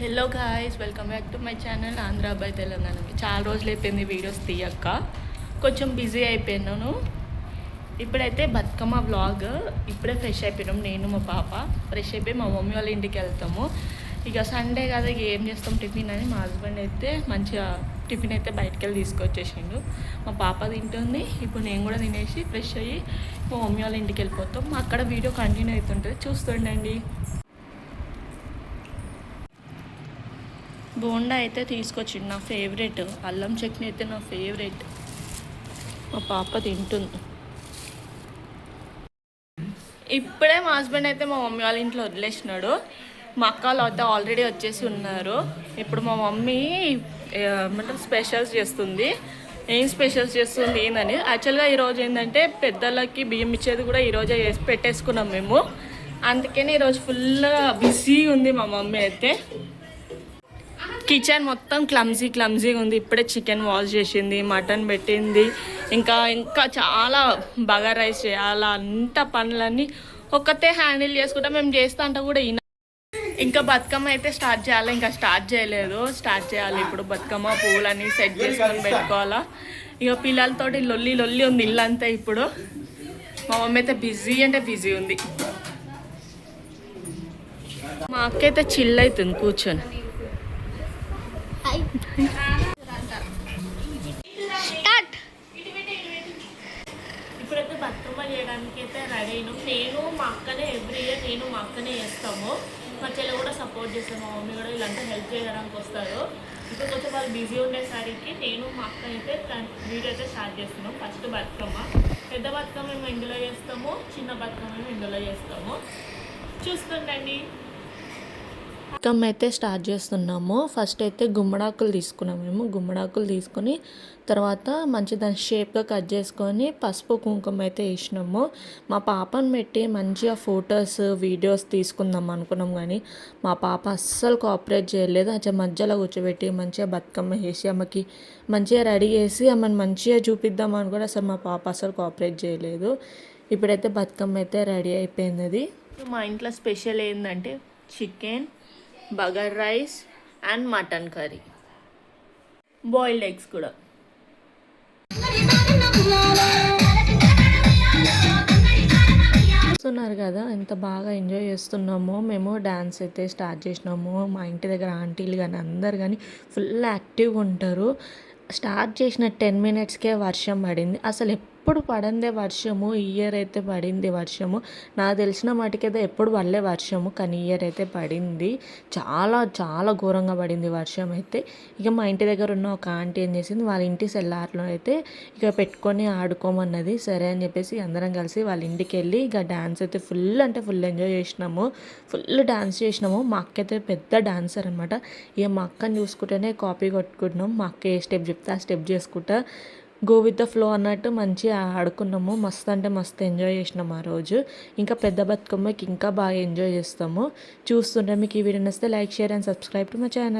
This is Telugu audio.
Hello guys, welcome back to my channel Andhra by Telangana. చాలా రోజులు అయిపోయింది వీడియోస్ తీయక్క, కొంచెం బిజీ అయిపోయినాను. ఇప్పుడైతే బతుకమ్మ వ్లాగ్. ఇప్పుడే ఫ్రెష్ అయిపోయినాం, నేను మా పాప ఫ్రెష్ అయిపోయి మా మమ్మీ వాళ్ళ ఇంటికి వెళ్తాము. ఇక సండే కదా, ఇక ఏం చేస్తాం టిఫిన్ అని. మా హస్బెండ్ అయితే మంచిగా టిఫిన్ అయితే బయటకు వెళ్ళి తీసుకొచ్చేసిండు. మా పాప తింటుంది. ఇప్పుడు నేను కూడా తినేసి ఫ్రెష్ అయ్యి మా మమ్మీ వాళ్ళ ఇంటికి వెళ్ళిపోతాం. అక్కడ వీడియో కంటిన్యూ అవుతుంటుంది, చూస్తుండండి. బోండా అయితే తీసుకొచ్చిండు, నా ఫేవరెట్. అల్లం చట్నీ అయితే నా ఫేవరెట్. మా పాప తింటుంది. ఇప్పుడే మా హస్బెండ్ అయితే మా మమ్మీ వాళ్ళ ఇంట్లో వదిలేసినాడు. మా అక్క వాళ్ళు అయితే ఆల్రెడీ వచ్చేసి ఉన్నారు. ఇప్పుడు మా మమ్మీ ఏమంటారు స్పెషల్స్ చేస్తుంది. ఏం స్పెషల్స్ చేస్తుంది ఏందని. యాక్చువల్గా ఈరోజు ఏంటంటే పెద్దలకి బియ్యం ఇచ్చేది కూడా ఈరోజే పెట్టేసుకున్నాం మేము. అందుకని ఈరోజు ఫుల్గా బిజీ ఉంది మా మమ్మీ అయితే. కిచెన్ మొత్తం క్లమ్జీగా ఉంది. ఇప్పుడే చికెన్ వాష్ చేసింది, మటన్ పెట్టింది, ఇంకా చాలా బగారా రైస్ చేయాలి. అంత పనులన్నీ ఒక్కతే హ్యాండిల్ చేసుకుంటా. మేము చేస్తా అంటే కూడా ఇంకా బతుకమ్మ అయితే స్టార్ట్ చేయాలి. ఇంకా స్టార్ట్ చేయలేదు, స్టార్ట్ చేయాలి ఇప్పుడు. బతుకమ్మ పువ్వులన్నీ సెట్ చేసుకొని పెట్టుకోవాలా. ఇక పిల్లలతోటి లొల్లి ఉంది ఇల్లంతా. ఇప్పుడు మా మమ్మీ అయితే బిజీ అంటే బిజీ ఉంది. మా అక్క అయితే చిల్ అవుతుంది కూర్చొని. ఇప్పుడైతే బతుకమ్మ చేయడానికి అయితే రెడీ అయినాం. నేను మా అక్కనే ఎవ్రీ ఇయర్ నేను మా అక్కనే చేస్తాము. మా చెల్లె కూడా సపోర్ట్ చేస్తాను, మా మమ్మీ కూడా వీళ్ళంతా హెల్ప్ చేయడానికి వస్తారు. ఇప్పుడు కొంచెం వాళ్ళు బిజీ ఉండేసరికి నేను మా అక్క అయితే వీడియో అయితే స్టార్ట్ చేస్తున్నాం. ఫస్ట్ బతుకమ్మ, పెద్ద బతుకమ్మ మేము ఇందులో చేస్తాము, చిన్న బతుకమ్మ మేము ఇందులో చేస్తాము. చూస్తుండండి. బతుకమ్మ అయితే స్టార్ట్ చేస్తున్నాము. ఫస్ట్ అయితే గుమ్మడాకులు తీసుకున్నాము. మేము గుమ్మడాకులు తీసుకొని తర్వాత మంచి దాని షేప్గా కట్ చేసుకొని పసుపు కుంకుమ అయితే వేసినాము. మా పాపను పెట్టి మంచిగా ఫొటోస్ వీడియోస్ తీసుకుందాం అనుకున్నాం, కానీ మా పాప అస్సలు కోఆపరేట్ చేయలేదు. అచ్చా మధ్యలో కూర్చోబెట్టి మంచిగా బతుకమ్మ వేసి ఆమెకి మంచిగా రెడీ చేసి ఆమెను మంచిగా చూపిద్దాం అని కూడా అసలు మా పాప అస్సలు కోఆపరేట్ చేయలేదు. ఇప్పుడైతే బతుకమ్మ అయితే రెడీ అయిపోయింది. మా ఇంట్లో స్పెషల్ ఏంటంటే chicken, bagara rice and mutton curry, boiled eggs కూడా. చూస్తున్నారు కదా ఎంత బాగా ఎంజాయ్ చేస్తున్నామో. మేము డ్యాన్స్ అయితే స్టార్ట్ చేసినాము. మా ఇంటి దగ్గర ఆంటీలు కానీ అందరు కానీ ఫుల్ యాక్టివ్గా ఉంటారు. స్టార్ట్ చేసిన 10 మినిట్స్కే వర్షం పడింది. అసలు ఎప్పుడు పడందే వర్షము, ఈ ఇయర్ అయితే పడింది వర్షము. నాకు తెలిసిన మటుకైతే ఎప్పుడు పడలే వర్షము, కానీ ఇయర్ అయితే పడింది. చాలా చాలా ఘోరంగా పడింది వర్షం అయితే. ఇక మా ఇంటి దగ్గర ఉన్న ఒక ఆంటీ ఏం చేసింది, వాళ్ళ ఇంటి సెల్లార్లో అయితే ఇక పెట్టుకొని ఆడుకోమన్నది. సరే అని చెప్పేసి అందరం కలిసి వాళ్ళ ఇంటికి వెళ్ళి ఇక డ్యాన్స్ అయితే ఫుల్ అంటే ఫుల్ ఎంజాయ్ చేసినాము. ఫుల్ డ్యాన్స్ చేసినాము. మా అక్క అయితే పెద్ద డాన్సర్ అనమాట. ఇక మా అక్కని చూసుకుంటేనే కాపీ కొట్టుకుంటున్నాం. మా అక్క ఏ స్టెప్ చెప్తే ఆ స్టెప్ చేసుకుంటా గో విత్ ద ఫ్లో అన్నట్టు మంచిగా ఆడుకున్నాము. మస్తు అంటే మస్తు ఎంజాయ్ చేసినాము ఆ రోజు. ఇంకా పెద్ద బతుకమ్మకి ఇంకా బాగా ఎంజాయ్ చేస్తాము. చూస్తుంటే మీకు ఈ వీడియో నచ్చితే like, share and subscribe to my channel.